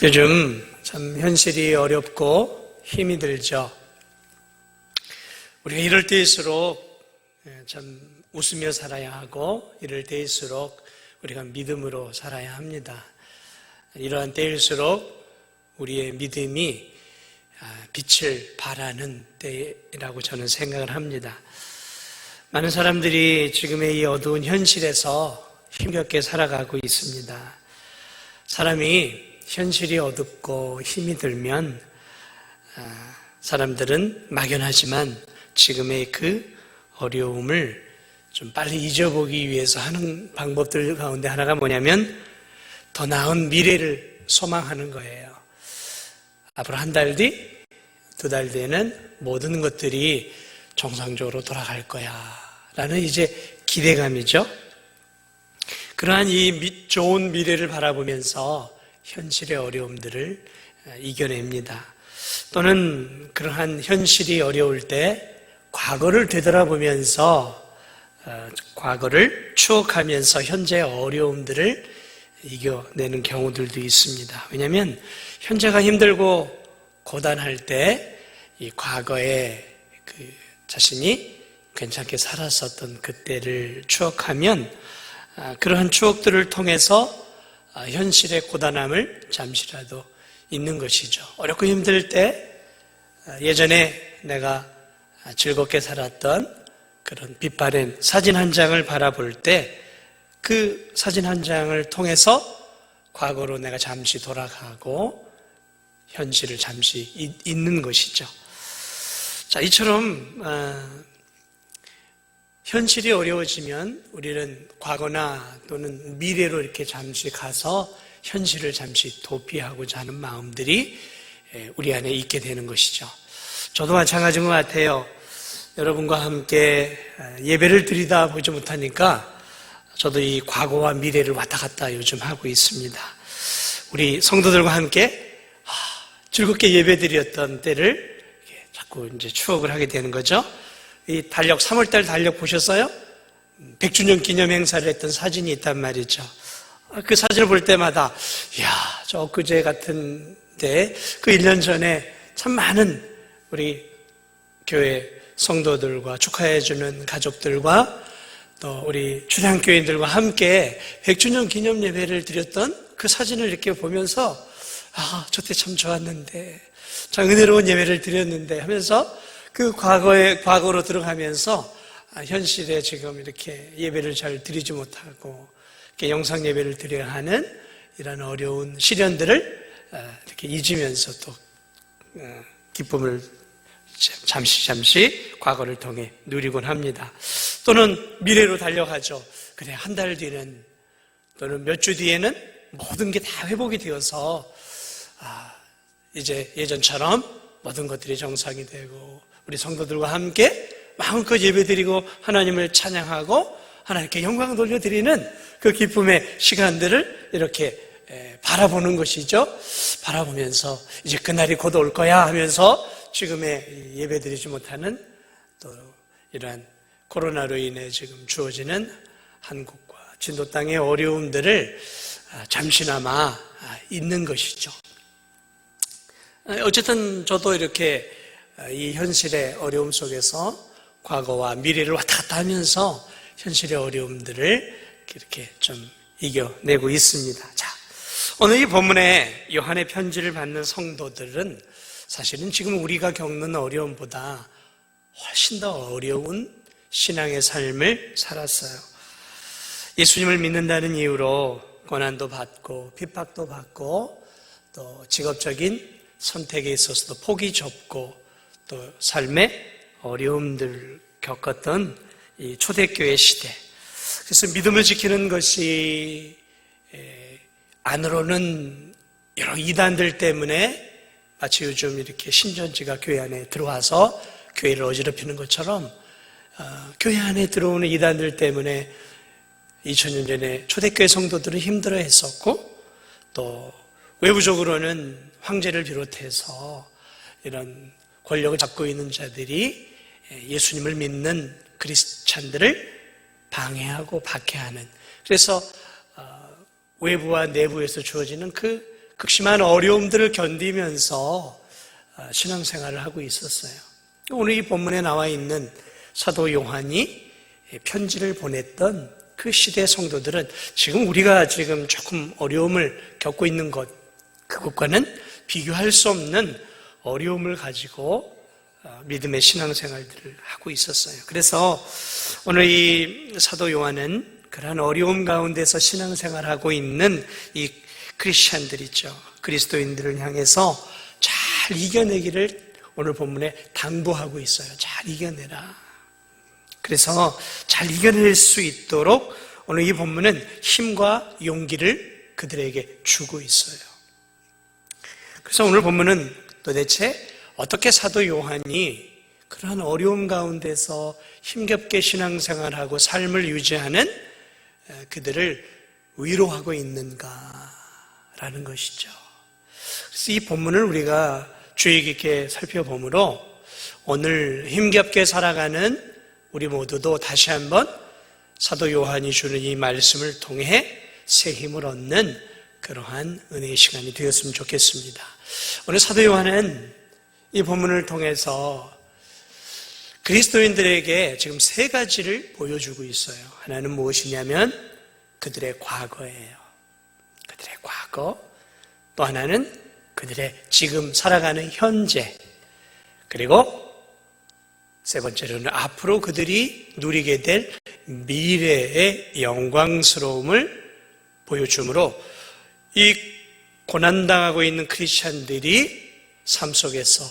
요즘 참 현실이 어렵고 힘이 들죠. 우리가 이럴 때일수록 참 웃으며 살아야 하고, 이럴 때일수록 우리가 믿음으로 살아야 합니다. 이러한 때일수록 우리의 믿음이 빛을 발하는 때라고 저는 생각을 합니다. 많은 사람들이 지금의 이 어두운 현실에서 힘겹게 살아가고 있습니다. 사람이 현실이 어둡고 힘이 들면 사람들은 막연하지만 지금의 그 어려움을 좀 빨리 잊어보기 위해서 하는 방법들 가운데 하나가 뭐냐면 더 나은 미래를 소망하는 거예요. 앞으로 한 달 뒤, 두 달 뒤에는 모든 것들이 정상적으로 돌아갈 거야 라는 이제 기대감이죠. 그러한 이 좋은 미래를 바라보면서 현실의 어려움들을 이겨냅니다. 또는 그러한 현실이 어려울 때 과거를 되돌아보면서 과거를 추억하면서 현재의 어려움들을 이겨내는 경우들도 있습니다. 왜냐하면 현재가 힘들고 고단할 때 이 과거에 그 자신이 괜찮게 살았었던 그때를 추억하면 그러한 추억들을 통해서 현실의 고단함을 잠시라도 잊는 것이죠. 어렵고 힘들 때 예전에 내가 즐겁게 살았던 그런 빛바랜 사진 한 장을 바라볼 때 그 사진 한 장을 통해서 과거로 내가 잠시 돌아가고 현실을 잠시 잊는 것이죠. 자, 이처럼 현실이 어려워지면 우리는 과거나 또는 미래로 이렇게 잠시 가서 현실을 잠시 도피하고자 하는 마음들이 우리 안에 있게 되는 것이죠. 저도 마찬가지인 것 같아요. 여러분과 함께 예배를 드리다 보지 못하니까 저도 이 과거와 미래를 왔다 갔다 요즘 하고 있습니다. 우리 성도들과 함께 즐겁게 예배 드렸던 때를 자꾸 이제 추억을 하게 되는 거죠. 이 달력, 3월달 달력 보셨어요? 100주년 기념 행사를 했던 사진이 있단 말이죠. 그 사진을 볼 때마다, 이야, 저 엊그제 같은데, 그 1년 전에 참 많은 우리 교회 성도들과 축하해주는 가족들과 또 우리 출향교인들과 함께 100주년 기념 예배를 드렸던 그 사진을 이렇게 보면서, 저때 참 좋았는데, 참 은혜로운 예배를 드렸는데 하면서 그 과거로 들어가면서 현실에 지금 이렇게 예배를 잘 드리지 못하고 이렇게 영상 예배를 드려야 하는 이런 어려운 시련들을 이렇게 잊으면서 또 기쁨을 잠시 과거를 통해 누리곤 합니다. 또는 미래로 달려가죠. 그래, 한 달 뒤는 또는 몇 주 뒤에는 모든 게 다 회복이 되어서 이제 예전처럼 모든 것들이 정상이 되고 우리 성도들과 함께 마음껏 예배드리고 하나님을 찬양하고 하나님께 영광 돌려드리는 그 기쁨의 시간들을 이렇게 바라보는 것이죠. 바라보면서 이제 그날이 곧 올 거야 하면서 지금의 예배드리지 못하는 또 이러한 코로나로 인해 지금 주어지는 한국과 진도 땅의 어려움들을 잠시나마 잊는 것이죠. 어쨌든 저도 이렇게 이 현실의 어려움 속에서 과거와 미래를 왔다 갔다 하면서 현실의 어려움들을 이렇게 좀 이겨내고 있습니다. 자, 오늘 이 본문에 요한의 편지를 받는 성도들은 사실은 지금 우리가 겪는 어려움보다 훨씬 더 어려운 신앙의 삶을 살았어요. 예수님을 믿는다는 이유로 고난도 받고 핍박도 받고 또 직업적인 선택에 있어서도 폭이 좁고 또 삶의 어려움들을 겪었던 이 초대교회 시대. 그래서 믿음을 지키는 것이 안으로는 여러 이단들 때문에 마치 요즘 이렇게 신천지가 교회 안에 들어와서 교회를 어지럽히는 것처럼 교회 안에 들어오는 이단들 때문에 2000년 전에 초대교회 성도들은 힘들어했었고 또 외부적으로는 황제를 비롯해서 이런 권력을 잡고 있는 자들이 예수님을 믿는 크리스찬들을 방해하고 박해하는, 그래서 외부와 내부에서 주어지는 그 극심한 어려움들을 견디면서 신앙생활을 하고 있었어요. 오늘 이 본문에 나와 있는 사도 요한이 편지를 보냈던 그 시대 성도들은 지금 우리가 지금 조금 어려움을 겪고 있는 것, 그것과는 비교할 수 없는 어려움을 가지고 믿음의 신앙생활들을 하고 있었어요. 그래서 오늘 이 사도 요한은 그러한 어려움 가운데서 신앙생활하고 있는 이 크리스찬들 있죠. 그리스도인들을 향해서 잘 이겨내기를 오늘 본문에 당부하고 있어요. 잘 이겨내라. 그래서 잘 이겨낼 수 있도록 오늘 이 본문은 힘과 용기를 그들에게 주고 있어요. 그래서 오늘 본문은 도대체 어떻게 사도 요한이 그러한 어려움 가운데서 힘겹게 신앙생활하고 삶을 유지하는 그들을 위로하고 있는가라는 것이죠. 그래서 이 본문을 우리가 주의 깊게 살펴보므로 오늘 힘겹게 살아가는 우리 모두도 다시 한번 사도 요한이 주는 이 말씀을 통해 새 힘을 얻는 그러한 은혜의 시간이 되었으면 좋겠습니다. 오늘 사도 요한은 이 본문을 통해서 그리스도인들에게 지금 세 가지를 보여주고 있어요. 하나는 무엇이냐면 그들의 과거예요. 그들의 과거. 또 하나는 그들의 지금 살아가는 현재. 그리고 세 번째로는 앞으로 그들이 누리게 될 미래의 영광스러움을 보여주므로 이 고난당하고 있는 크리스찬들이 삶 속에서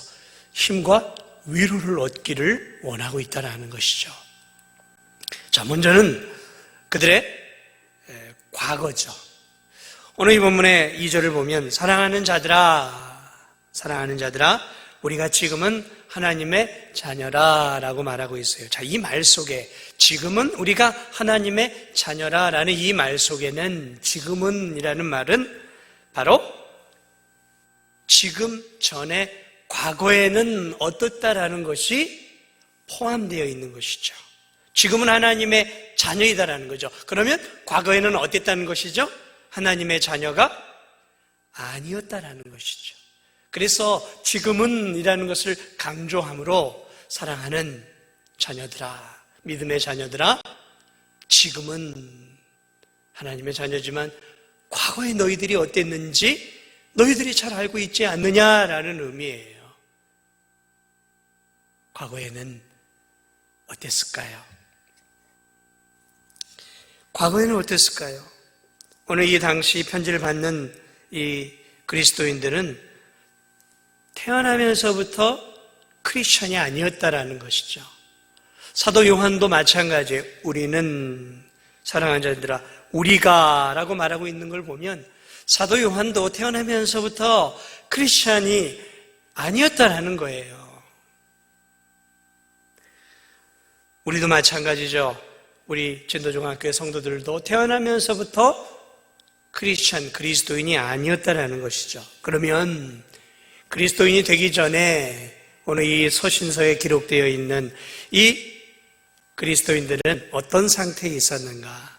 힘과 위로를 얻기를 원하고 있다는 것이죠. 자, 먼저는 그들의 과거죠. 오늘 이 본문의 2절을 보면 사랑하는 자들아, 우리가 지금은 하나님의 자녀라 라고 말하고 있어요. 자, 이 말 속에 지금은 우리가 하나님의 자녀라 라는 이 말 속에는 지금은 이라는 말은 바로 지금 전에 과거에는 어떻다라는 것이 포함되어 있는 것이죠. 지금은 하나님의 자녀이다라는 거죠. 그러면 과거에는 어땠다는 것이죠? 하나님의 자녀가 아니었다라는 것이죠. 그래서 지금은 이라는 것을 강조함으로 사랑하는 자녀들아, 믿음의 자녀들아, 지금은 하나님의 자녀지만 과거에 너희들이 어땠는지 너희들이 잘 알고 있지 않느냐라는 의미예요. 과거에는 어땠을까요? 과거에는 어땠을까요? 오늘 이 당시 편지를 받는 이 그리스도인들은 태어나면서부터 크리스천이 아니었다라는 것이죠. 사도 요한도 마찬가지예요. 우리는 사랑하는 자들아, 우리가 라고 말하고 있는 걸 보면 사도 요한도 태어나면서부터 크리스천이 아니었다라는 거예요. 우리도 마찬가지죠. 우리 진도중학교의 성도들도 태어나면서부터 크리스천, 그리스도인이 아니었다라는 것이죠. 그러면 그리스도인이 되기 전에 오늘 이 서신서에 기록되어 있는 이 그리스도인들은 어떤 상태에 있었는가?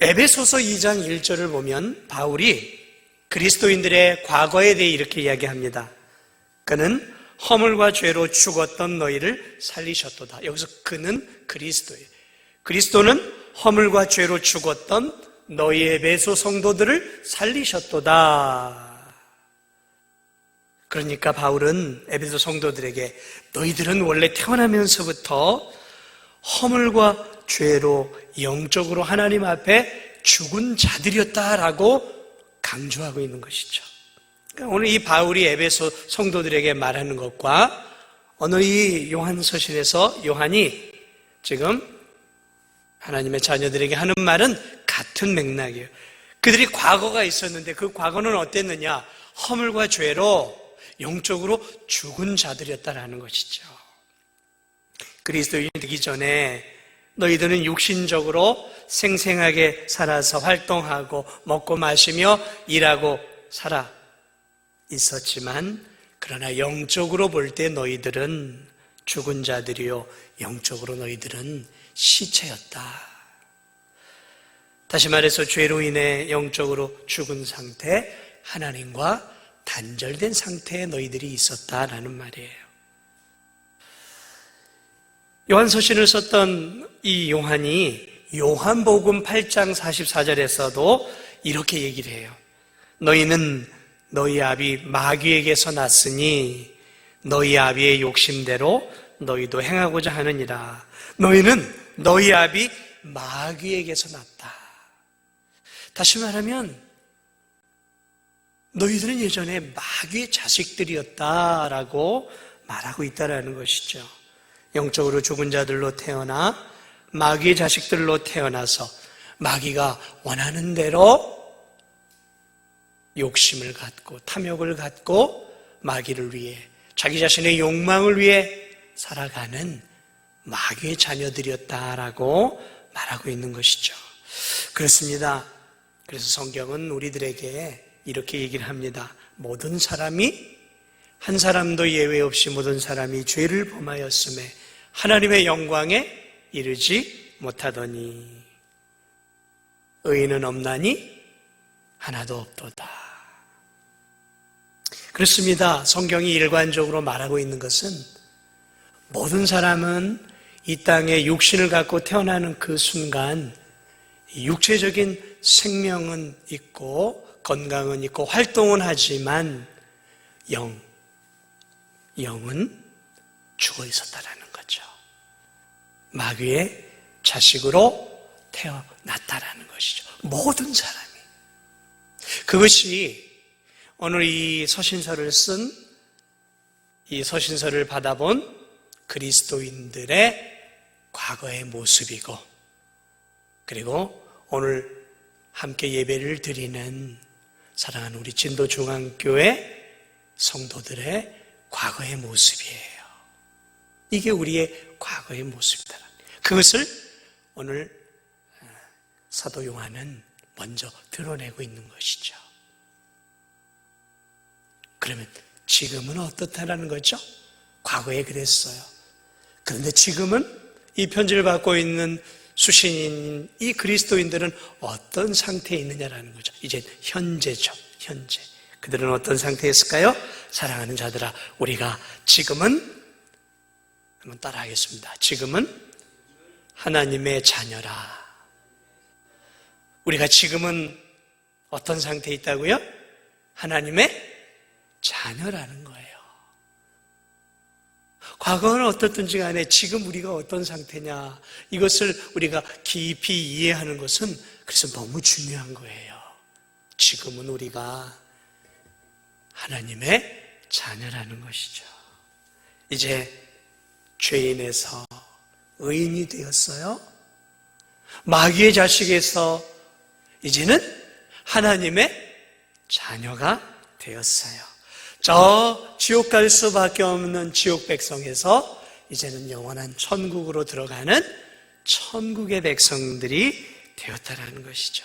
에베소서 2장 1절을 보면 바울이 그리스도인들의 과거에 대해 이렇게 이야기합니다. 그는 허물과 죄로 죽었던 너희를 살리셨도다. 여기서 그는 그리스도예요. 그리스도는 허물과 죄로 죽었던 너희 에베소 성도들을 살리셨도다. 그러니까 바울은 에베소 성도들에게 너희들은 원래 태어나면서부터 허물과 죄로 영적으로 하나님 앞에 죽은 자들이었다라고 강조하고 있는 것이죠. 그러니까 오늘 이 바울이 에베소 성도들에게 말하는 것과 오늘 이 요한서신에서 요한이 지금 하나님의 자녀들에게 하는 말은 같은 맥락이에요. 그들이 과거가 있었는데 그 과거는 어땠느냐? 허물과 죄로 영적으로 죽은 자들이었다라는 것이죠. 그리스도인이 되기 전에 너희들은 육신적으로 생생하게 살아서 활동하고 먹고 마시며 일하고 살아 있었지만 그러나 영적으로 볼 때 너희들은 죽은 자들이요 영적으로 너희들은 시체였다. 다시 말해서 죄로 인해 영적으로 죽은 상태, 하나님과 단절된 상태에 너희들이 있었다라는 말이에요. 요한서신을 썼던 이 요한이 요한복음 8장 44절에서도 이렇게 얘기를 해요. 너희는 너희 아비 마귀에게서 났으니 너희 아비의 욕심대로 너희도 행하고자 하느니라. 너희는 너희 아비 마귀에게서 났다. 다시 말하면 너희들은 예전에 마귀의 자식들이었다라고 말하고 있다라는 것이죠. 영적으로 죽은 자들로 태어나 마귀의 자식들로 태어나서 마귀가 원하는 대로 욕심을 갖고 탐욕을 갖고 마귀를 위해 자기 자신의 욕망을 위해 살아가는 마귀의 자녀들이었다라고 말하고 있는 것이죠. 그렇습니다. 그래서 성경은 우리들에게 이렇게 얘기를 합니다. 모든 사람이 한 사람도 예외 없이 모든 사람이 죄를 범하였음에 하나님의 영광에 이르지 못하더니 의인은 없나니 하나도 없도다. 그렇습니다. 성경이 일관적으로 말하고 있는 것은 모든 사람은 이 땅에 육신을 갖고 태어나는 그 순간 육체적인 생명은 있고 건강은 있고 활동은 하지만 영은 죽어 있었다라는 거죠. 마귀의 자식으로 태어났다라는 것이죠. 모든 사람이. 그것이 오늘 이 서신서를 쓴 이 서신서를 받아본 그리스도인들의 과거의 모습이고, 그리고 오늘 함께 예배를 드리는 사랑하는 우리 진도중앙교회 성도들의 과거의 모습이에요. 이게 우리의 과거의 모습이다. 그것을 오늘 사도 요한은 먼저 드러내고 있는 것이죠. 그러면 지금은 어떻다라는 거죠? 과거에 그랬어요. 그런데 지금은 이 편지를 받고 있는 수신인 이 그리스도인들은 어떤 상태에 있느냐라는 거죠. 이제 현재죠. 현재. 그들은 어떤 상태에 있을까요? 사랑하는 자들아, 우리가 지금은 한번 따라하겠습니다. 지금은 하나님의 자녀라. 우리가 지금은 어떤 상태에 있다고요? 하나님의 자녀라는 거예요. 과거는 어떻든지 간에 지금 우리가 어떤 상태냐, 이것을 우리가 깊이 이해하는 것은 그래서 너무 중요한 거예요. 지금은 우리가 하나님의 자녀라는 것이죠. 이제 죄인에서 의인이 되었어요. 마귀의 자식에서 이제는 하나님의 자녀가 되었어요. 저 지옥 갈 수밖에 없는 지옥 백성에서 이제는 영원한 천국으로 들어가는 천국의 백성들이 되었다라는 것이죠.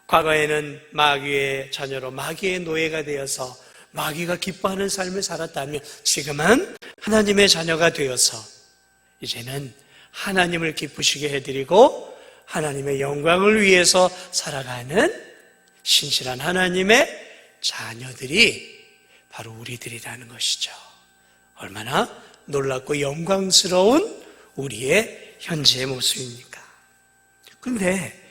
과거에는 마귀의 자녀로 마귀의 노예가 되어서 마귀가 기뻐하는 삶을 살았다면 지금은 하나님의 자녀가 되어서 이제는 하나님을 기쁘시게 해드리고 하나님의 영광을 위해서 살아가는 신실한 하나님의 자녀들이 바로 우리들이라는 것이죠. 얼마나 놀랍고 영광스러운 우리의 현재의 모습입니까? 그런데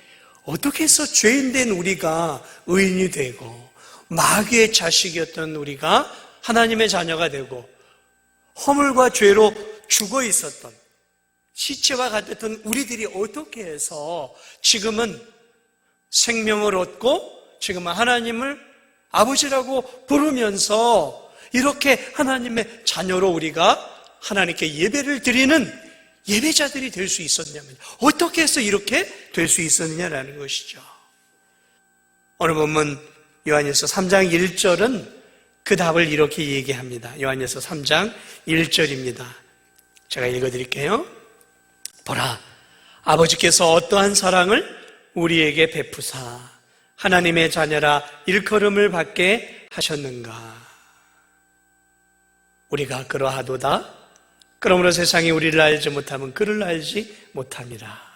어떻게 해서 죄인된 우리가 의인이 되고 마귀의 자식이었던 우리가 하나님의 자녀가 되고 허물과 죄로 죽어 있었던 시체와 같았던 우리들이 어떻게 해서 지금은 생명을 얻고 지금은 하나님을 아버지라고 부르면서 이렇게 하나님의 자녀로 우리가 하나님께 예배를 드리는 예배자들이 될 수 있었냐면 어떻게 해서 이렇게 될 수 있었느냐라는 것이죠. 오늘 본문 요한일서 3장 1절은 그 답을 이렇게 얘기합니다. 요한일서 3장 1절입니다. 제가 읽어드릴게요. 보라, 아버지께서 어떠한 사랑을 우리에게 베푸사 하나님의 자녀라 일컬음을 받게 하셨는가. 우리가 그러하도다. 그러므로 세상이 우리를 알지 못하면 그를 알지 못함이라.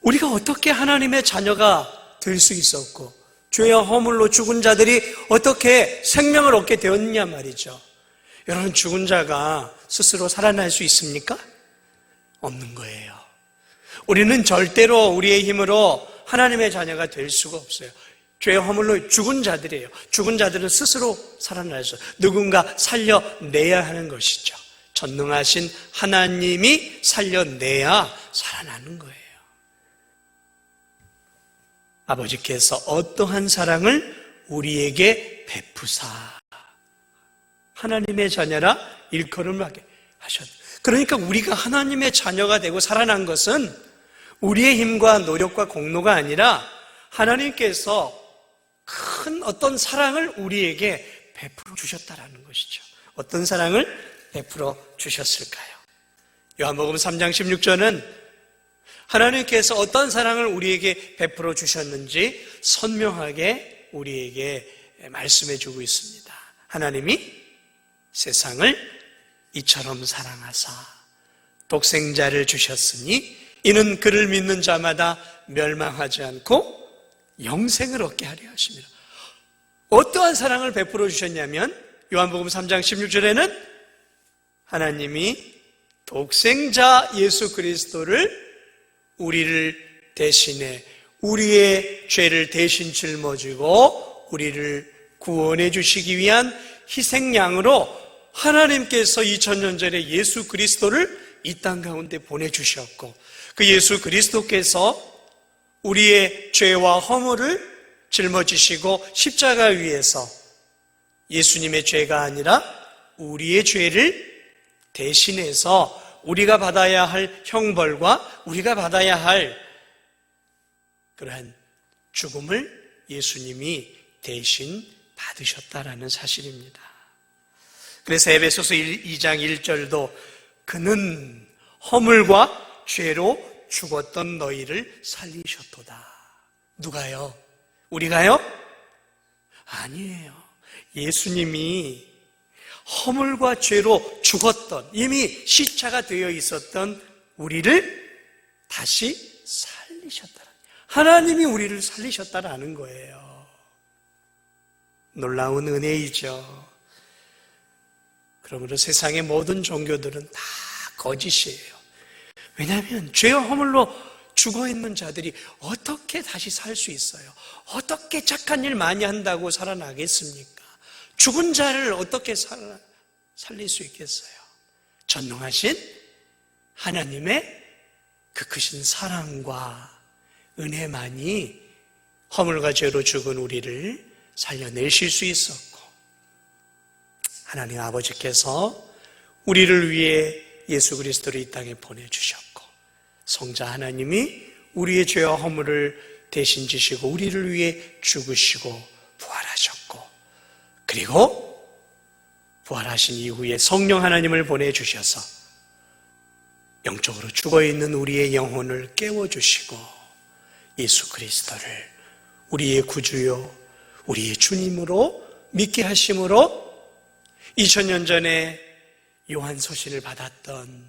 우리가 어떻게 하나님의 자녀가 될 수 있었고 죄와 허물로 죽은 자들이 어떻게 생명을 얻게 되었느냐 말이죠. 여러분, 죽은 자가 스스로 살아날 수 있습니까? 없는 거예요. 우리는 절대로 우리의 힘으로 하나님의 자녀가 될 수가 없어요. 죄의 허물로 죽은 자들이에요. 죽은 자들은 스스로 살아날 수 없어요. 누군가 살려내야 하는 것이죠. 전능하신 하나님이 살려내야 살아나는 거예요. 아버지께서 어떠한 사랑을 우리에게 베푸사 하나님의 자녀라 일컬음하게 하셨다. 그러니까 우리가 하나님의 자녀가 되고 살아난 것은 우리의 힘과 노력과 공로가 아니라 하나님께서 큰 어떤 사랑을 우리에게 베풀어 주셨다라는 것이죠. 어떤 사랑을 베풀어 주셨을까요? 요한복음 3장 16절은 하나님께서 어떤 사랑을 우리에게 베풀어 주셨는지 선명하게 우리에게 말씀해 주고 있습니다. 하나님이 세상을 이처럼 사랑하사 독생자를 주셨으니 이는 그를 믿는 자마다 멸망하지 않고 영생을 얻게 하려 하십니다. 어떠한 사랑을 베풀어 주셨냐면 요한복음 3장 16절에는 하나님이 독생자 예수 그리스도를 우리를 대신해 우리의 죄를 대신 짊어지고 우리를 구원해 주시기 위한 희생양으로 하나님께서 2000년 전에 예수 그리스도를 이 땅 가운데 보내주셨고 그 예수 그리스도께서 우리의 죄와 허물을 짊어지시고 십자가 위에서 예수님의 죄가 아니라 우리의 죄를 대신해서 우리가 받아야 할 형벌과 우리가 받아야 할 그러한 죽음을 예수님이 대신 받으셨다라는 사실입니다. 그래서 에베소서 2장 1절도 그는 허물과 죄로 죽었던 너희를 살리셨도다. 누가요? 우리가요? 아니에요. 예수님이 허물과 죄로 죽었던 이미 시차가 되어 있었던 우리를 다시 살리셨다. 하나님이 우리를 살리셨다라는 거예요. 놀라운 은혜이죠. 그러므로 세상의 모든 종교들은 다 거짓이에요. 왜냐하면 죄와 허물로 죽어있는 자들이 어떻게 다시 살 수 있어요? 어떻게 착한 일 많이 한다고 살아나겠습니까? 죽은 자를 어떻게 살릴 수 있겠어요? 전능하신 하나님의 그 크신 사랑과 은혜만이 허물과 죄로 죽은 우리를 살려내실 수 있었고 하나님 아버지께서 우리를 위해 예수 그리스도를 이 땅에 보내주셨고 성자 하나님이 우리의 죄와 허물을 대신 지시고 우리를 위해 죽으시고 부활하셨고 그리고 부활하신 이후에 성령 하나님을 보내주셔서 영적으로 죽어있는 우리의 영혼을 깨워주시고 예수 그리스도를 우리의 구주요 우리의 주님으로 믿게 하심으로 2000년 전에 요한 서신을 받았던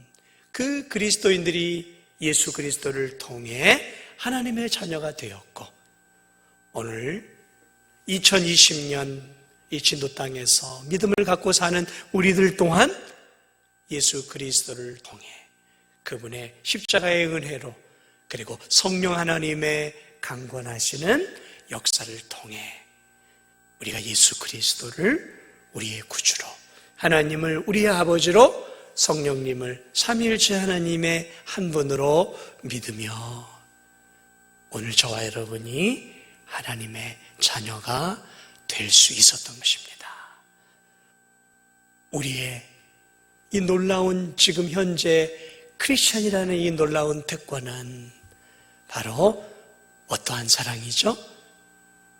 그 그리스도인들이 예수 그리스도를 통해 하나님의 자녀가 되었고 오늘 2020년 이 진도 땅에서 믿음을 갖고 사는 우리들 또한 예수 그리스도를 통해 그분의 십자가의 은혜로 그리고 성령 하나님의 강권하시는 역사를 통해 우리가 예수 그리스도를 우리의 구주로 하나님을 우리의 아버지로 성령님을 삼위일체 하나님의 한 분으로 믿으며 오늘 저와 여러분이 하나님의 자녀가 될 수 있었던 것입니다. 우리의 이 놀라운 지금 현재 크리스천이라는 이 놀라운 특권은 바로 어떠한 사랑이죠?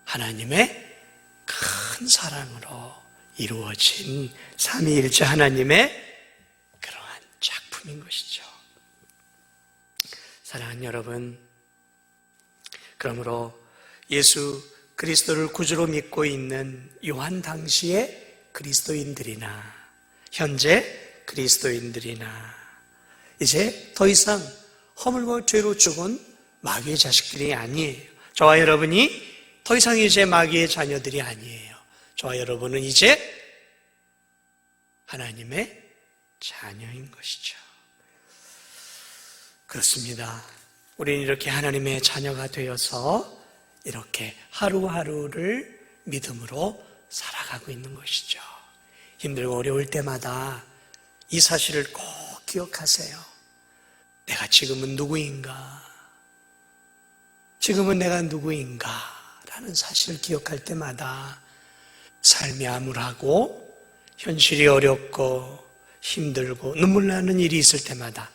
하나님의 큰 사랑으로 이루어진 삼위일체 하나님의 그러한 작품인 것이죠. 사랑하는 여러분, 그러므로 예수 그리스도를 구주로 믿고 있는 요한 당시의 그리스도인들이나 현재 그리스도인들이나 이제 더 이상 허물과 죄로 죽은 마귀의 자식들이 아니에요. 저와 여러분이 더 이상 이제 마귀의 자녀들이 아니에요. 저와 여러분은 이제 하나님의 자녀인 것이죠. 그렇습니다. 우리는 이렇게 하나님의 자녀가 되어서 이렇게 하루하루를 믿음으로 살아가고 있는 것이죠. 힘들고 어려울 때마다 이 사실을 꼭 기억하세요. 내가 지금은 누구인가? 지금은 내가 누구인가? 라는 사실을 기억할 때마다 삶이 암울하고 현실이 어렵고 힘들고 눈물 나는 일이 있을 때마다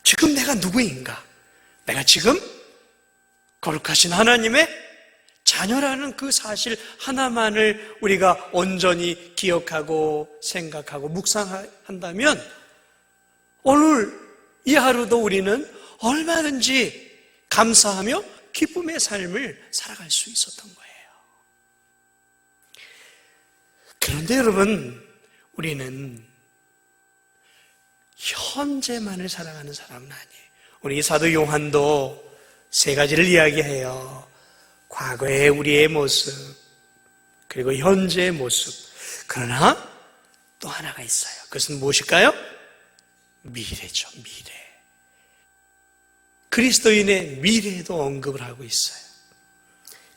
지금 내가 누구인가? 내가 지금 거룩하신 하나님의 자녀라는 그 사실 하나만을 우리가 온전히 기억하고 생각하고 묵상한다면 오늘 이 하루도 우리는 얼마든지 감사하며 기쁨의 삶을 살아갈 수 있었던 거예요. 그런데 여러분, 우리는 현재만을 살아가는 사람은 아니에요. 우리 사도 요한도 세 가지를 이야기해요. 과거의 우리의 모습, 그리고 현재의 모습. 그러나 또 하나가 있어요. 그것은 무엇일까요? 미래죠, 미래. 그리스도인의 미래에도 언급을 하고 있어요.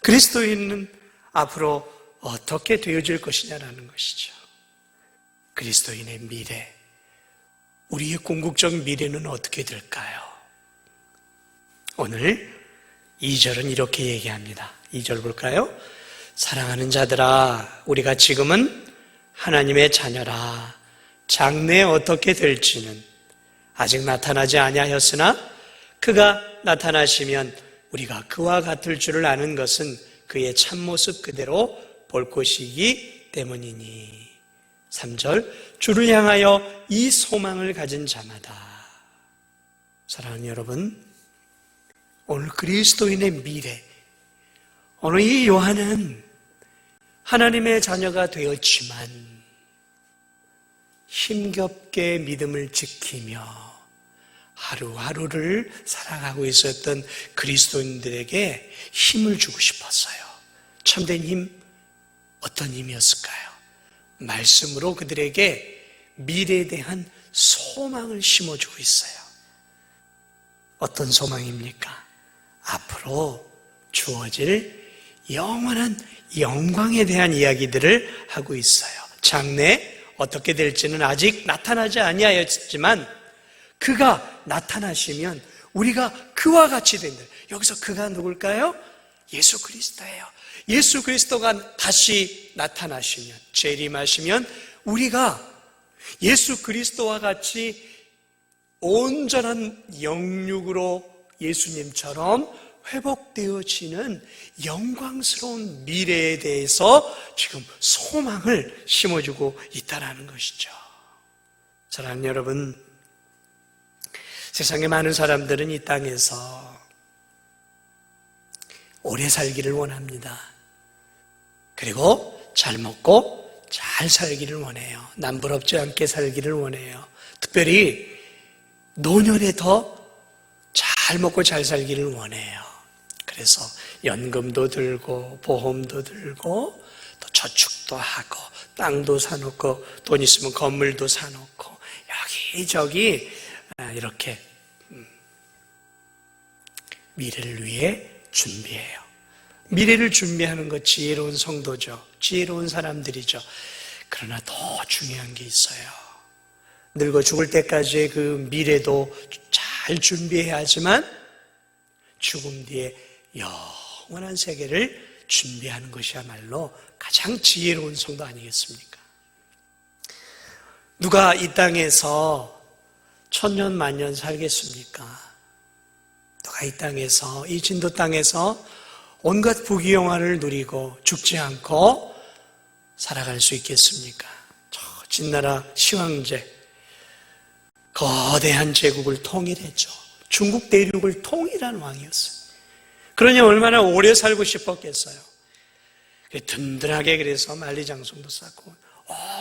그리스도인은 앞으로 어떻게 되어질 것이냐라는 것이죠. 그리스도인의 미래, 우리의 궁극적 미래는 어떻게 될까요? 오늘 2절은 이렇게 얘기합니다. 2절 볼까요? 사랑하는 자들아, 우리가 지금은 하나님의 자녀라. 장래에 어떻게 될지는 아직 나타나지 아니하였으나 그가 나타나시면 우리가 그와 같을 줄을 아는 것은 그의 참모습 그대로 볼 것이기 때문이니. 3절, 주를 향하여 이 소망을 가진 자마다. 사랑하는 여러분, 오늘 그리스도인의 미래, 오늘 이 요한은 하나님의 자녀가 되었지만 힘겹게 믿음을 지키며 하루하루를 살아가고 있었던 그리스도인들에게 힘을 주고 싶었어요. 참된 힘, 어떤 힘이었을까요? 말씀으로 그들에게 미래에 대한 소망을 심어주고 있어요. 어떤 소망입니까? 앞으로 주어질 영원한 영광에 대한 이야기들을 하고 있어요. 장래 어떻게 될지는 아직 나타나지 아니하였지만 그가 나타나시면 우리가 그와 같이 된다. 여기서 그가 누굴까요? 예수 그리스도예요. 예수 그리스도가 다시 나타나시면, 재림하시면 우리가 예수 그리스도와 같이 온전한 영육으로 예수님처럼 회복되어지는 영광스러운 미래에 대해서 지금 소망을 심어주고 있다는 것이죠. 사랑하는 여러분, 세상에 많은 사람들은 이 땅에서 오래 살기를 원합니다. 그리고 잘 먹고 잘 살기를 원해요. 남부럽지 않게 살기를 원해요. 특별히 노년에 더 잘 먹고 잘 살기를 원해요. 그래서 연금도 들고 보험도 들고 또 저축도 하고 땅도 사놓고 돈 있으면 건물도 사놓고 여기저기 이렇게 미래를 위해 준비해요. 미래를 준비하는 것 지혜로운 성도죠. 지혜로운 사람들이죠. 그러나 더 중요한 게 있어요. 늙어 죽을 때까지의 그 미래도 잘 준비해야 하지만 죽음 뒤에 영원한 세계를 준비하는 것이야말로 가장 지혜로운 성도 아니겠습니까? 누가 이 땅에서 천년 만년 살겠습니까? 누가 이 땅에서, 이 진도 땅에서 온갖 부귀영화를 누리고 죽지 않고 살아갈 수 있겠습니까? 저 진나라 시황제, 거대한 제국을 통일했죠. 중국 대륙을 통일한 왕이었어요. 그러니 얼마나 오래 살고 싶었겠어요. 든든하게 그래서 만리장성도 쌓고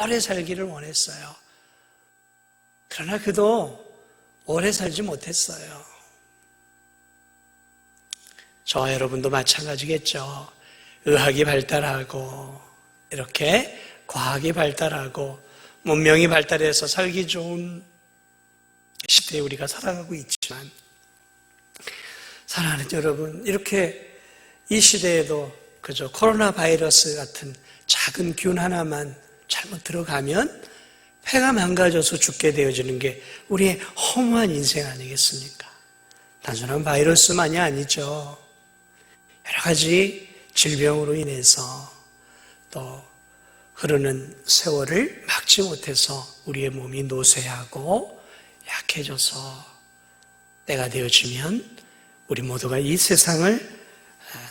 오래 살기를 원했어요. 그러나 그도 오래 살지 못했어요. 저와 여러분도 마찬가지겠죠. 의학이 발달하고 이렇게 과학이 발달하고 문명이 발달해서 살기 좋은 시대에 우리가 살아가고 있지만, 사랑하는 여러분, 이렇게 이 시대에도 그저 코로나 바이러스 같은 작은 균 하나만 잘못 들어가면 폐가 망가져서 죽게 되어지는 게 우리의 허무한 인생 아니겠습니까? 단순한 바이러스만이 아니죠. 여러 가지 질병으로 인해서 또 흐르는 세월을 막지 못해서 우리의 몸이 노쇠하고 약해져서 때가 되어지면 우리 모두가 이 세상을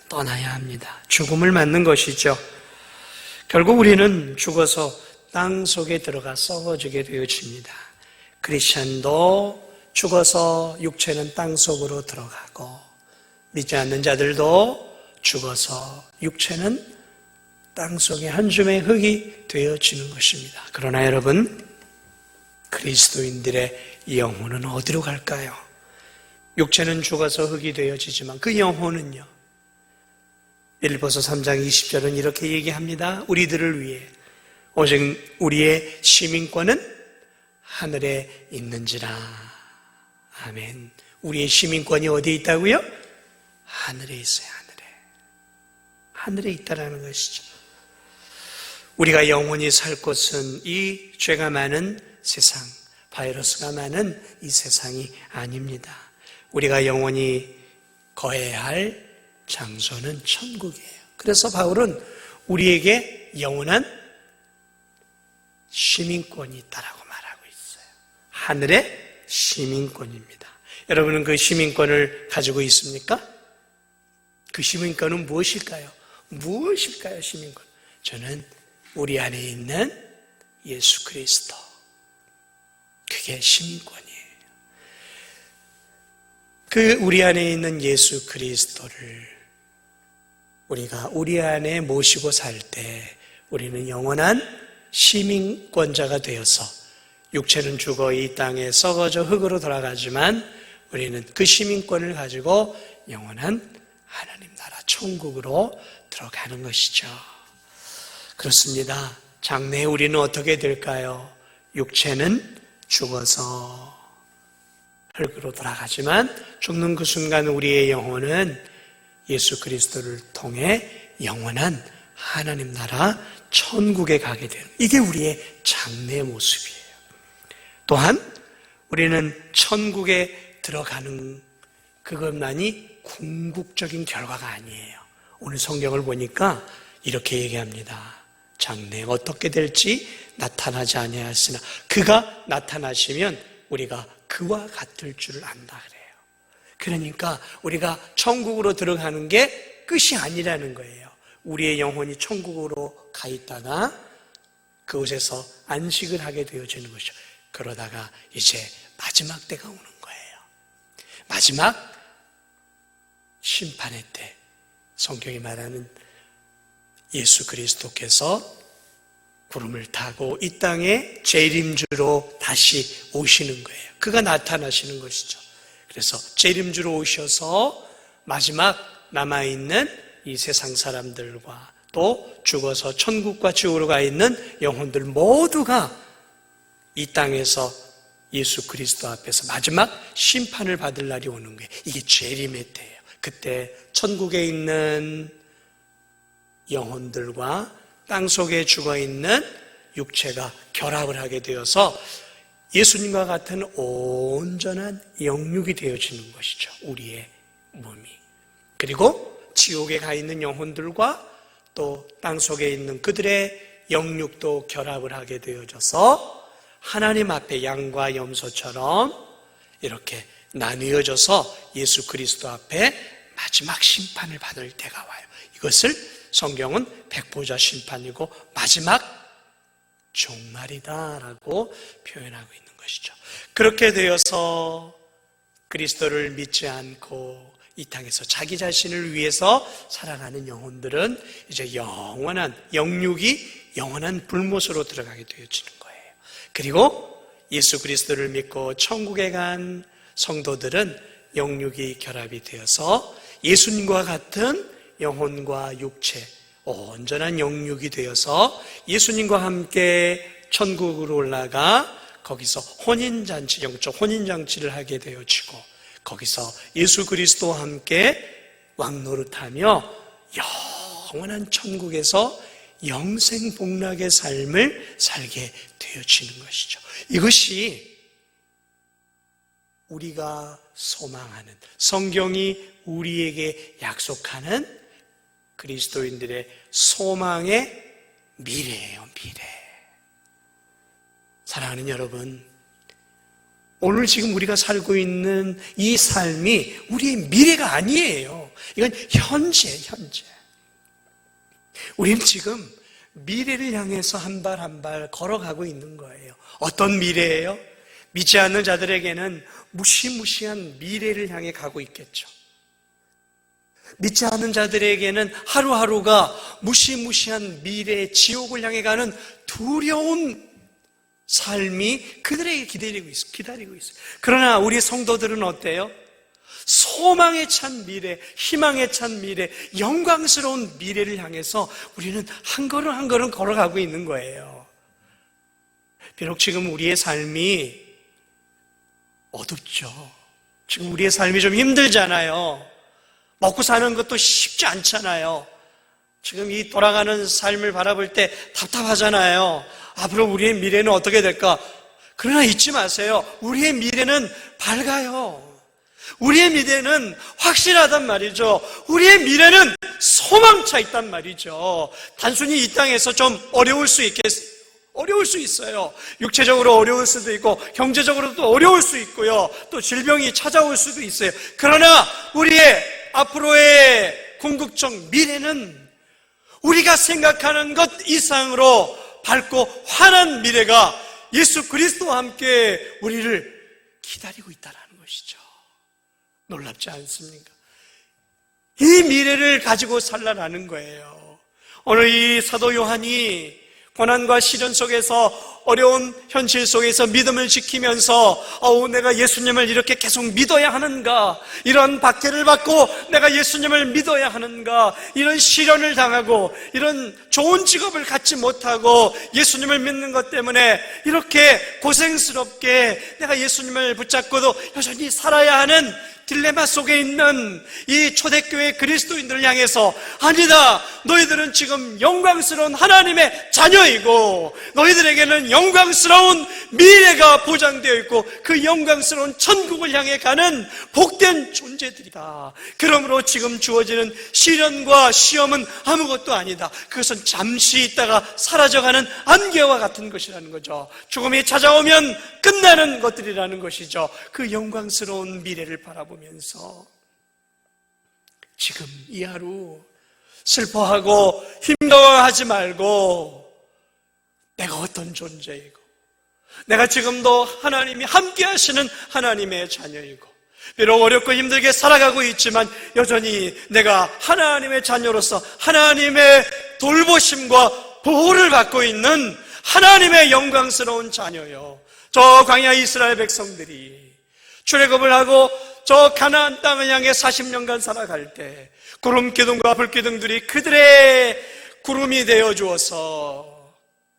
떠나야 합니다. 죽음을 맞는 것이죠. 결국 우리는 죽어서 땅 속에 들어가 썩어지게 되어집니다. 크리스천도 죽어서 육체는 땅 속으로 들어가고, 믿지 않는 자들도 죽어서 육체는 땅 속에 한 줌의 흙이 되어지는 것입니다. 그러나 여러분, 그리스도인들의 영혼은 어디로 갈까요? 육체는 죽어서 흙이 되어지지만 그 영혼은요, 빌립보서 3장 20절은 이렇게 얘기합니다. 우리들을 위해 오직 우리의 시민권은 하늘에 있는지라. 아멘. 우리의 시민권이 어디에 있다고요? 하늘에 있어요. 하늘에 있다라는 것이죠. 우리가 영원히 살 곳은 이 죄가 많은 세상, 바이러스가 많은 이 세상이 아닙니다. 우리가 영원히 거해야 할 장소는 천국이에요. 그래서 바울은 우리에게 영원한 시민권이 있다라고 말하고 있어요. 하늘의 시민권입니다. 여러분은 그 시민권을 가지고 있습니까? 그 시민권은 무엇일까요? 무엇일까요, 시민권? 저는 우리 안에 있는 예수 그리스도, 그게 시민권이에요. 그 우리 안에 있는 예수 그리스도를 우리가 우리 안에 모시고 살 때 우리는 영원한 시민권자가 되어서, 육체는 죽어 이 땅에 썩어져 흙으로 돌아가지만 우리는 그 시민권을 가지고 영원한 하나님 나라 천국으로 들어가는 것이죠. 그렇습니다. 장래에 우리는 어떻게 될까요? 육체는 죽어서 흙으로 돌아가지만 죽는 그 순간 우리의 영혼은 예수 그리스도를 통해 영원한 하나님 나라 천국에 가게 되는, 이게 우리의 장래의 모습이에요. 또한 우리는 천국에 들어가는 그것만이 궁극적인 결과가 아니에요. 오늘 성경을 보니까 이렇게 얘기합니다. 장래에 어떻게 될지 나타나지 아니하였으나 그가 나타나시면 우리가 그와 같을 줄을 안다 그래요. 그러니까 우리가 천국으로 들어가는 게 끝이 아니라는 거예요. 우리의 영혼이 천국으로 가 있다가 그곳에서 안식을 하게 되어지는 것이죠. 그러다가 이제 마지막 때가 오는 거예요. 마지막 심판의 때, 성경이 말하는 예수 그리스도께서 구름을 타고 이 땅에 재림주로 다시 오시는 거예요. 그가 나타나시는 것이죠. 그래서 재림주로 오셔서 마지막 남아있는 이 세상 사람들과 또 죽어서 천국과 지옥으로 가 있는 영혼들 모두가 이 땅에서 예수 그리스도 앞에서 마지막 심판을 받을 날이 오는 거예요. 이게 재림의 때예요. 그때 천국에 있는 영혼들과 땅 속에 죽어있는 육체가 결합을 하게 되어서 예수님과 같은 온전한 영육이 되어지는 것이죠. 우리의 몸이. 그리고 지옥에 가 있는 영혼들과 또 땅 속에 있는 그들의 영육도 결합을 하게 되어져서 하나님 앞에 양과 염소처럼 이렇게 나뉘어져서 예수 그리스도 앞에 마지막 심판을 받을 때가 와요. 이것을 성경은 백보자 심판이고 마지막 종말이다라고 표현하고 있는 것이죠. 그렇게 되어서 그리스도를 믿지 않고 이 땅에서 자기 자신을 위해서 살아가는 영혼들은 이제 영원한 영육이 영원한 불못으로 들어가게 되어지는 거예요. 그리고 예수 그리스도를 믿고 천국에 간 성도들은 영육이 결합이 되어서 예수님과 같은 영혼과 육체, 온전한 영육이 되어서 예수님과 함께 천국으로 올라가 거기서 혼인잔치, 영적 혼인잔치를 하게 되어지고 거기서 예수 그리스도와 함께 왕노릇하며 영원한 천국에서 영생복락의 삶을 살게 되어지는 것이죠. 이것이 우리가 소망하는, 성경이 우리에게 약속하는 그리스도인들의 소망의 미래예요, 미래. 사랑하는 여러분, 오늘 지금 우리가 살고 있는 이 삶이 우리의 미래가 아니에요. 이건 현재예요, 현재. 우리는 지금 미래를 향해서 한 발 한 발 걸어가고 있는 거예요. 어떤 미래예요? 믿지 않는 자들에게는 무시무시한 미래를 향해 가고 있겠죠. 믿지 않는 자들에게는 하루하루가 무시무시한 미래의 지옥을 향해 가는 두려운 삶이 그들에게 기다리고 있어요. 그러나 우리 성도들은 어때요? 소망에 찬 미래, 희망에 찬 미래, 영광스러운 미래를 향해서 우리는 한 걸음 한 걸음 걸어가고 있는 거예요. 비록 지금 우리의 삶이 어둡죠. 지금 우리의 삶이 좀 힘들잖아요. 먹고 사는 것도 쉽지 않잖아요. 지금 이 돌아가는 삶을 바라볼 때 답답하잖아요. 앞으로 우리의 미래는 어떻게 될까? 그러나 잊지 마세요. 우리의 미래는 밝아요. 우리의 미래는 확실하단 말이죠. 우리의 미래는 소망차 있단 말이죠. 단순히 이 땅에서 좀 어려울 수 있어요. 육체적으로 어려울 수도 있고 경제적으로도 어려울 수 있고요. 또 질병이 찾아올 수도 있어요. 그러나 우리의 앞으로의 궁극적 미래는 우리가 생각하는 것 이상으로 밝고 환한 미래가 예수 그리스도와 함께 우리를 기다리고 있다는 것이죠. 놀랍지 않습니까? 이 미래를 가지고 살라라는 거예요. 오늘 이 사도 요한이 고난과 시련 속에서 어려운 현실 속에서 믿음을 지키면서 내가 예수님을 이렇게 계속 믿어야 하는가, 이런 박해를 받고 내가 예수님을 믿어야 하는가, 이런 시련을 당하고 이런 좋은 직업을 갖지 못하고 예수님을 믿는 것 때문에 이렇게 고생스럽게 내가 예수님을 붙잡고도 여전히 살아야 하는 딜레마 속에 있는 이 초대교회 그리스도인들을 향해서 아니다, 너희들은 지금 영광스러운 하나님의 자녀이고 너희들에게는 영광스러운 미래가 보장되어 있고 그 영광스러운 천국을 향해 가는 복된 존재들이다. 그러므로 지금 주어지는 시련과 시험은 아무것도 아니다. 그것은 잠시 있다가 사라져가는 안개와 같은 것이라는 거죠. 죽음이 찾아오면 끝나는 것들이라는 것이죠. 그 영광스러운 미래를 바라보면서 지금 이 하루 슬퍼하고 힘겨워하지 말고 내가 어떤 존재이고 내가 지금도 하나님이 함께 하시는 하나님의 자녀이고 비록 어렵고 힘들게 살아가고 있지만 여전히 내가 하나님의 자녀로서 하나님의 돌보심과 보호를 받고 있는 하나님의 영광스러운 자녀요. 저 광야 이스라엘 백성들이 출애굽을 하고 저 가나안 땅을 향해 40년간 살아갈 때 구름 기둥과 불 기둥들이 그들의 구름이 되어 주어서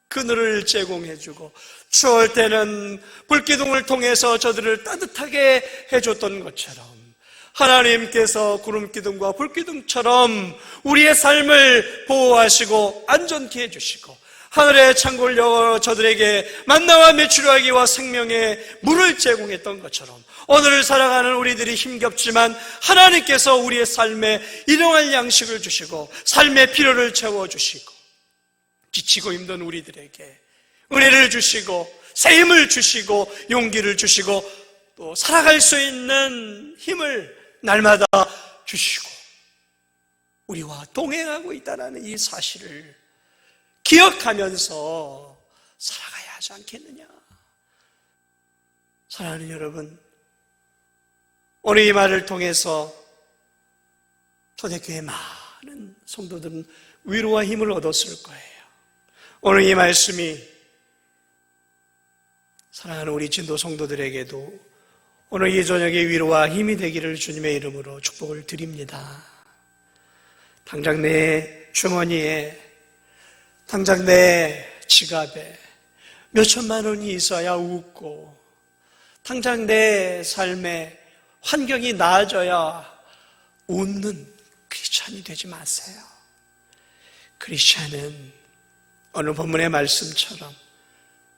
그늘을 제공해주고 추울 때는 불기둥을 통해서 저들을 따뜻하게 해줬던 것처럼 하나님께서 구름기둥과 불기둥처럼 우리의 삶을 보호하시고 안전케 해주시고 하늘의 창고를 열어 저들에게 만나와 메추라기와 생명의 물을 제공했던 것처럼 오늘을 살아가는 우리들이 힘겹지만 하나님께서 우리의 삶에 일용할 양식을 주시고 삶의 필요를 채워주시고 지치고 힘든 우리들에게 은혜를 주시고 새 힘을 주시고 용기를 주시고 또 살아갈 수 있는 힘을 날마다 주시고 우리와 동행하고 있다는 이 사실을 기억하면서 살아가야 하지 않겠느냐. 사랑하는 여러분, 오늘 이 말을 통해서 초대교회 많은 성도들은 위로와 힘을 얻었을 거예요. 오늘 이 말씀이 사랑하는 우리 진도 성도들에게도 오늘 이 저녁에 위로와 힘이 되기를 주님의 이름으로 축복을 드립니다. 당장 내 주머니에, 당장 내 지갑에 몇 천만 원이 있어야 웃고, 당장 내 삶의 환경이 나아져야 웃는 크리스찬이 되지 마세요. 크리스찬은 오늘 본문의 말씀처럼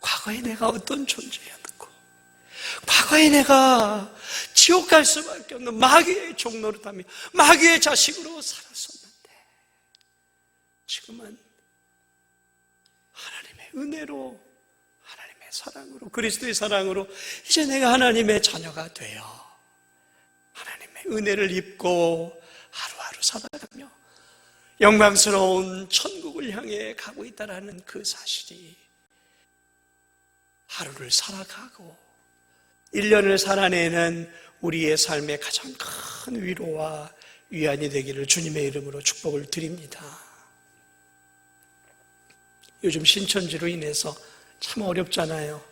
과거에 내가 어떤 존재였고, 과거에 내가 지옥 갈 수밖에 없는 마귀의 종노릇하며 마귀의 자식으로 살았었는데, 지금은 하나님의 은혜로, 하나님의 사랑으로, 그리스도의 사랑으로 이제 내가 하나님의 자녀가 되어 하나님의 은혜를 입고 하루하루 살아가며 영광스러운 천국을 향해 가고 있다는 그 사실이 하루를 살아가고 1년을 살아내는 우리의 삶의 가장 큰 위로와 위안이 되기를 주님의 이름으로 축복을 드립니다. 요즘 신천지로 인해서 참 어렵잖아요.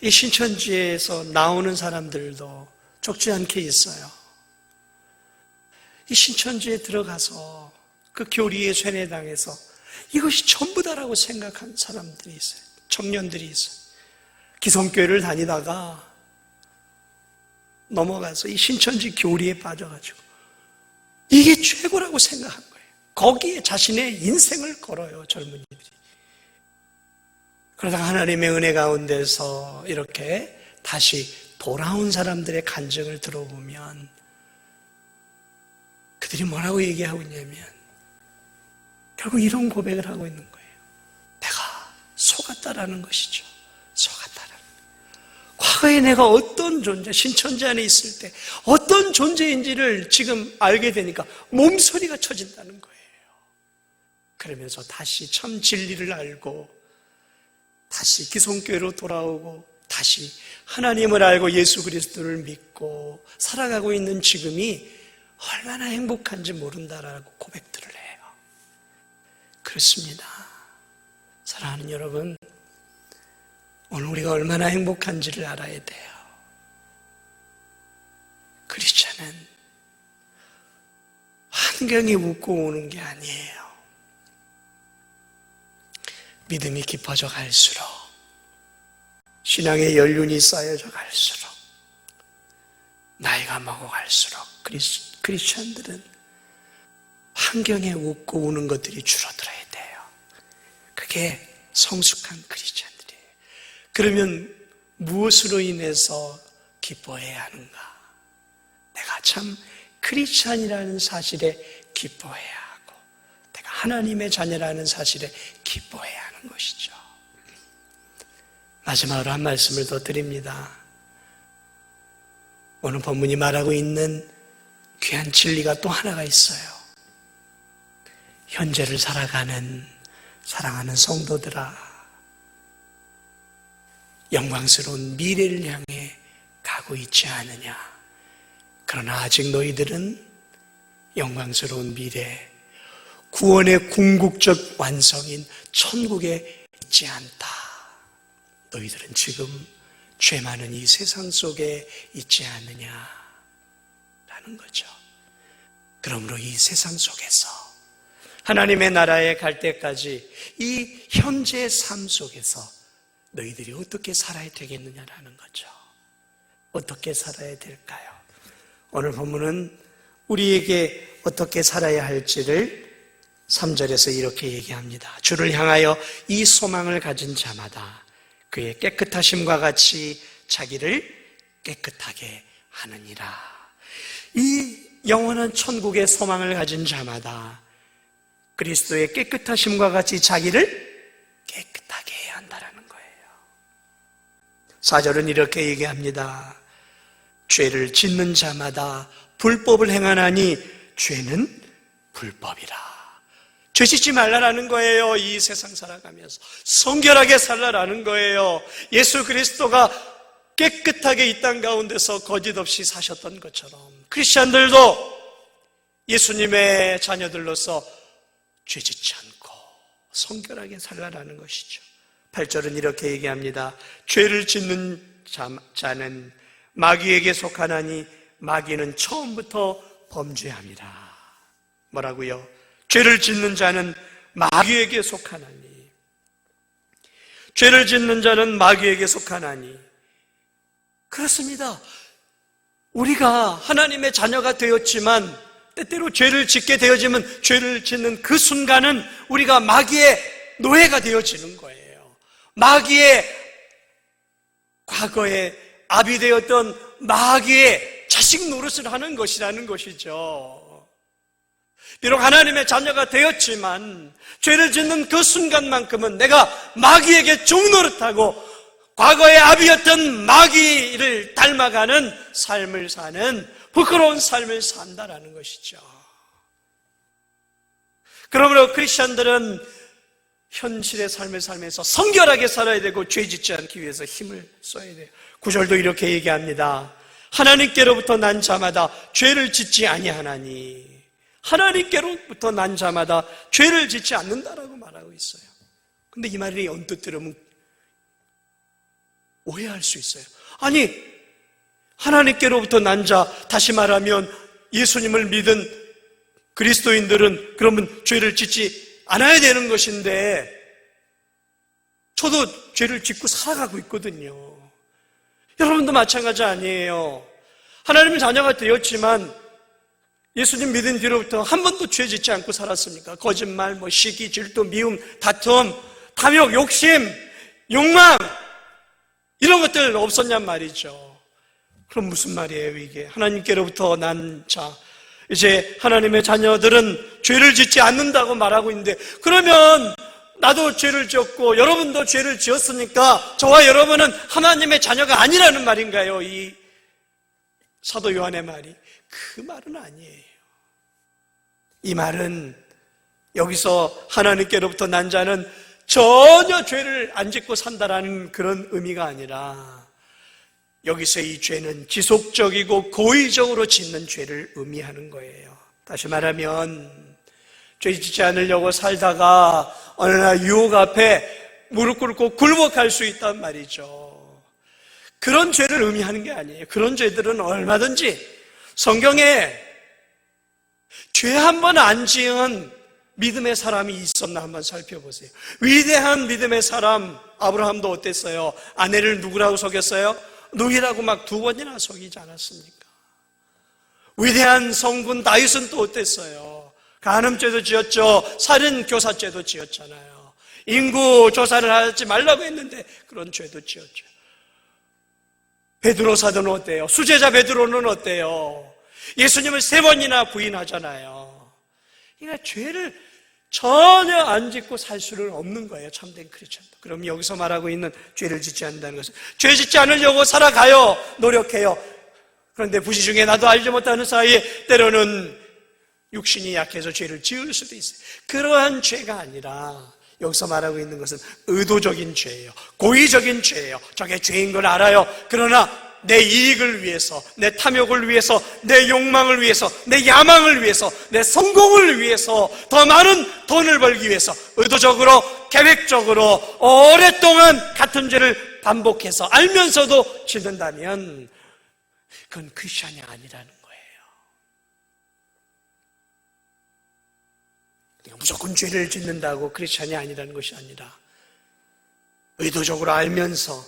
이 신천지에서 나오는 사람들도 적지 않게 있어요. 이 신천지에 들어가서 그 교리에 쇠뇌당해서 이것이 전부다라고 생각한 사람들이 있어요. 청년들이 있어요. 기성교회를 다니다가 넘어가서 이 신천지 교리에 빠져가지고 이게 최고라고 생각한 거예요. 거기에 자신의 인생을 걸어요, 젊은이들이. 그러다가 하나님의 은혜 가운데서 이렇게 다시 돌아온 사람들의 간증을 들어보면 그들이 뭐라고 얘기하고 있냐면 결국 이런 고백을 하고 있는 거예요. 내가 속았다라는 것이죠. 속았다라는 거예요. 과거에 내가 어떤 존재, 신천지 안에 있을 때 어떤 존재인지를 지금 알게 되니까 몸소리가 쳐진다는 거예요. 그러면서 다시 참 진리를 알고 다시 기성교회로 돌아오고 다시 하나님을 알고 예수 그리스도를 믿고 살아가고 있는 지금이 얼마나 행복한지 모른다라고 고백들을 해요. 그렇습니다. 사랑하는 여러분, 오늘 우리가 얼마나 행복한지를 알아야 돼요. 크리스찬은 환경이 웃고 오는 게 아니에요. 믿음이 깊어져 갈수록, 신앙의 연륜이 쌓여져 갈수록, 나이가 먹어갈수록 크리스천들은 환경에 웃고 우는 것들이 줄어들어야 돼요. 그게 성숙한 크리스천들이에요. 그러면 무엇으로 인해서 기뻐해야 하는가? 내가 참 크리스천이라는 사실에 기뻐해야 하고 내가 하나님의 자녀라는 사실에 기뻐해야 하는 것이죠. 마지막으로 한 말씀을 더 드립니다. 오늘 본문이 말하고 있는 귀한 진리가 또 하나가 있어요. 현재를 살아가는 사랑하는 성도들아, 영광스러운 미래를 향해 가고 있지 않으냐. 그러나 아직 너희들은 영광스러운 미래, 구원의 궁극적 완성인 천국에 있지 않다. 너희들은 지금 죄 많은 이 세상 속에 있지 않느냐라는 거죠. 그러므로 이 세상 속에서 하나님의 나라에 갈 때까지 이 현재의 삶 속에서 너희들이 어떻게 살아야 되겠느냐라는 거죠. 어떻게 살아야 될까요? 오늘 본문은 우리에게 어떻게 살아야 할지를 3절에서 이렇게 얘기합니다. 주를 향하여 이 소망을 가진 자마다 그의 깨끗하심과 같이 자기를 깨끗하게 하느니라. 이 영원한 천국의 소망을 가진 자마다 그리스도의 깨끗하심과 같이 자기를 깨끗하게 해야 한다는 거예요. 4절은 이렇게 얘기합니다. 죄를 짓는 자마다 불법을 행하나니 죄는 불법이라. 죄 짓지 말라라는 거예요. 이 세상 살아가면서 성결하게 살라라는 거예요. 예수 그리스도가 깨끗하게 이 땅 가운데서 거짓 없이 사셨던 것처럼 크리스찬들도 예수님의 자녀들로서 죄 짓지 않고 성결하게 살라라는 것이죠. 8절은 이렇게 얘기합니다. 죄를 짓는 자는 마귀에게 속하나니 마귀는 처음부터 범죄함이라. 뭐라고요? 죄를 짓는 자는 마귀에게 속하나니. 죄를 짓는 자는 마귀에게 속하나니. 그렇습니다. 우리가 하나님의 자녀가 되었지만 때때로 죄를 짓게 되어지면 죄를 짓는 그 순간은 우리가 마귀의 노예가 되어지는 거예요. 마귀의 과거에 아비되었던 마귀의 자식 노릇을 하는 것이라는 것이죠. 비록 하나님의 자녀가 되었지만 죄를 짓는 그 순간만큼은 내가 마귀에게 종노릇하고 과거의 아비였던 마귀를 닮아가는 삶을 사는 부끄러운 삶을 산다라는 것이죠. 그러므로 크리스천들은 현실의 삶을 살면서 성결하게 살아야 되고 죄 짓지 않기 위해서 힘을 써야 돼요. 9절도 이렇게 얘기합니다. 하나님께로부터 난 자마다 죄를 짓지 아니하나니. 하나님께로부터 난 자마다 죄를 짓지 않는다라고 말하고 있어요. 근데 이 말이 언뜻 들으면 오해할 수 있어요. 아니, 하나님께로부터 난 자, 다시 말하면 예수님을 믿은 그리스도인들은 그러면 죄를 짓지 않아야 되는 것인데 저도 죄를 짓고 살아가고 있거든요. 여러분도 마찬가지 아니에요. 하나님의 자녀가 되었지만 예수님 믿은 뒤로부터 한 번도 죄 짓지 않고 살았습니까? 거짓말, 시기, 질투, 미움, 다툼, 탐욕, 욕심, 욕망 이런 것들 없었냔 말이죠. 그럼 무슨 말이에요 이게? 하나님께로부터 난 자, 이제 하나님의 자녀들은 죄를 짓지 않는다고 말하고 있는데 그러면 나도 죄를 지었고 여러분도 죄를 지었으니까 저와 여러분은 하나님의 자녀가 아니라는 말인가요? 이 사도 요한의 말이. 그 말은 아니에요. 이 말은 여기서 하나님께로부터 난 자는 전혀 죄를 안 짓고 산다라는 그런 의미가 아니라 여기서 이 죄는 지속적이고 고의적으로 짓는 죄를 의미하는 거예요. 다시 말하면 죄 짓지 않으려고 살다가 어느 날 유혹 앞에 무릎 꿇고 굴복할 수 있단 말이죠. 그런 죄를 의미하는 게 아니에요. 그런 죄들은 얼마든지 성경에 죄 한 번 안 지은 믿음의 사람이 있었나 한번 살펴보세요. 위대한 믿음의 사람 아브라함도 어땠어요? 아내를 누구라고 속였어요? 노이라고 막 2번이나 속이지 않았습니까? 위대한 성군 다윗은 또 어땠어요? 간음죄도 지었죠. 살인교사죄도 지었잖아요. 인구 조사를 하지 말라고 했는데 그런 죄도 지었죠. 베드로 사도는 어때요? 수제자 베드로는 어때요? 예수님을 3번이나 부인하잖아요. 그러니까 죄를 전혀 안 짓고 살 수는 없는 거예요, 참된 크리스천도. 그럼 여기서 말하고 있는 죄를 짓지 않는다는 것은 죄 짓지 않으려고 살아가요, 노력해요. 그런데 부시 중에 나도 알지 못하는 사이에 때로는 육신이 약해서 죄를 지을 수도 있어요. 그러한 죄가 아니라 여기서 말하고 있는 것은 의도적인 죄예요. 고의적인 죄예요. 저게 죄인 걸 알아요. 그러나 내 이익을 위해서, 내 탐욕을 위해서, 내 욕망을 위해서, 내 야망을 위해서, 내 성공을 위해서, 더 많은 돈을 벌기 위해서 의도적으로, 계획적으로 오랫동안 같은 죄를 반복해서 알면서도 짓는다면 그건 크리스천이 아니라는 거예요. 그러니까 무조건 죄를 짓는다고 크리스천이 아니라는 것이 아니라 의도적으로 알면서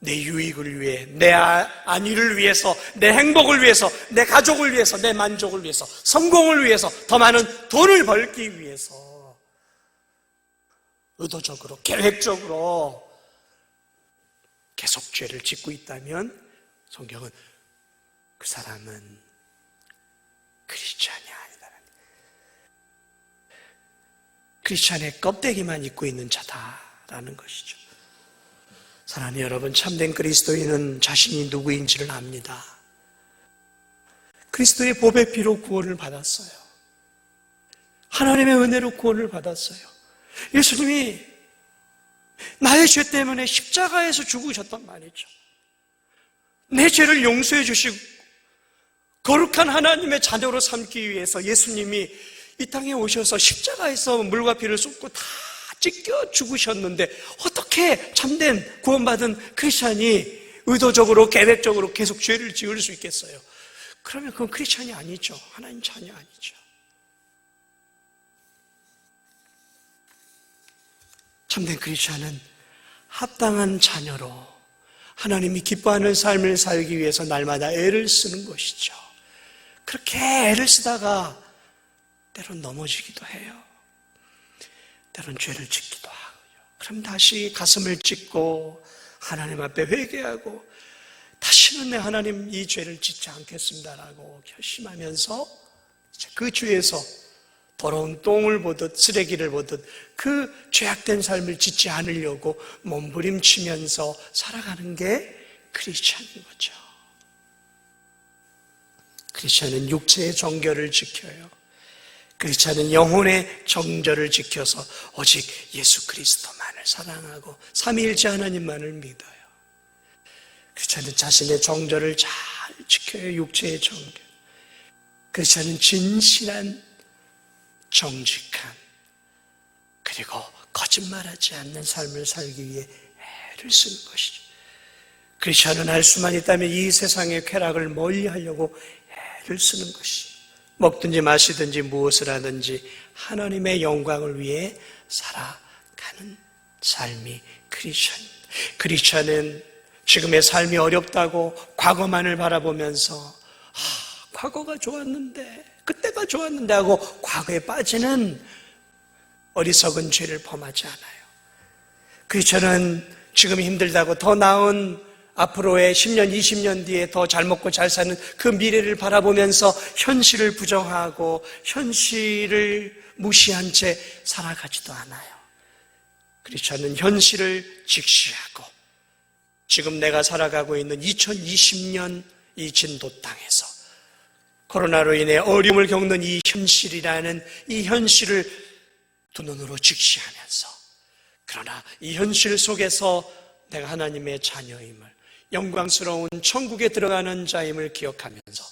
내 유익을 위해, 내 안위를 위해서, 내 행복을 위해서, 내 가족을 위해서, 내 만족을 위해서, 성공을 위해서, 더 많은 돈을 벌기 위해서 의도적으로, 계획적으로 계속 죄를 짓고 있다면 성경은 그 사람은 크리스찬이 아니다라는, 크리스찬의 껍데기만 입고 있는 자다라는 것이죠. 사랑하는 여러분, 참된 그리스도인은 자신이 누구인지를 압니다. 그리스도의 보배 피로 구원을 받았어요. 하나님의 은혜로 구원을 받았어요. 예수님이 나의 죄 때문에 십자가에서 죽으셨단 말이죠. 내 죄를 용서해 주시고 거룩한 하나님의 자녀로 삼기 위해서 예수님이 이 땅에 오셔서 십자가에서 물과 피를 쏟고 다 찢겨 죽으셨는데 어떻게 참된 구원받은 크리스찬이 의도적으로 계획적으로 계속 죄를 지을 수 있겠어요? 그러면 그건 크리스천이 아니죠. 하나님 자녀 아니죠. 참된 크리스천은 합당한 자녀로 하나님이 기뻐하는 삶을 살기 위해서 날마다 애를 쓰는 것이죠. 그렇게 애를 쓰다가 때론 넘어지기도 해요. 때론 죄를 짓기도 하고요. 그럼 다시 가슴을 찢고 하나님 앞에 회개하고 다시는 내 하나님 이 죄를 짓지 않겠습니다라고 결심하면서 그 죄에서 더러운 똥을 보듯 쓰레기를 보듯 그 죄악된 삶을 짓지 않으려고 몸부림치면서 살아가는 게 크리스천인 거죠. 크리스천은 육체의 정결을 지켜요. 크리스천은 영혼의 정절을 지켜서 오직 예수 그리스도만을 사랑하고 삼위일체 하나님만을 믿어요. 크리스천은 자신의 정절을 잘 지켜요. 육체의 정결. 크리스천은 진실한, 정직한, 그리고 거짓말하지 않는 삶을 살기 위해 애를 쓰는 것이죠. 크리스천은 할 수만 있다면 이 세상의 쾌락을 멀리하려고 애를 쓰는 것이죠. 먹든지 마시든지 무엇을 하든지 하나님의 영광을 위해 살아가는 삶이 크리스천입니다. 크리스천은 지금의 삶이 어렵다고 과거만을 바라보면서 과거가 좋았는데, 그때가 좋았는데 하고 과거에 빠지는 어리석은 죄를 범하지 않아요. 크리스천은 지금 힘들다고 더 나은 앞으로의 10년, 20년 뒤에 더 잘 먹고 잘 사는 그 미래를 바라보면서 현실을 부정하고 현실을 무시한 채 살아가지도 않아요. 크리스천은 현실을 직시하고 지금 내가 살아가고 있는 2020년 이 진도 땅에서 코로나로 인해 어려움을 겪는 이 현실이라는 이 현실을 두 눈으로 직시하면서, 그러나 이 현실 속에서 내가 하나님의 자녀임을, 영광스러운 천국에 들어가는 자임을 기억하면서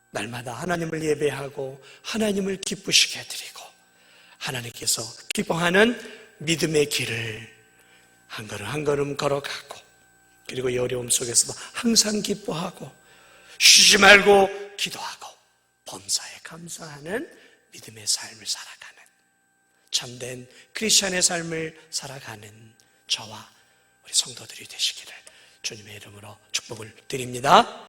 날마다 하나님을 예배하고 하나님을 기쁘시게 드리고 하나님께서 기뻐하는 믿음의 길을 한 걸음 한 걸음 걸어가고, 그리고 이 어려움 속에서도 항상 기뻐하고 쉬지 말고 기도하고 범사에 감사하는 믿음의 삶을 살아가는 참된 크리스천의 삶을 살아가는 저와 우리 성도들이 되시기를 주님의 이름으로 축복을 드립니다.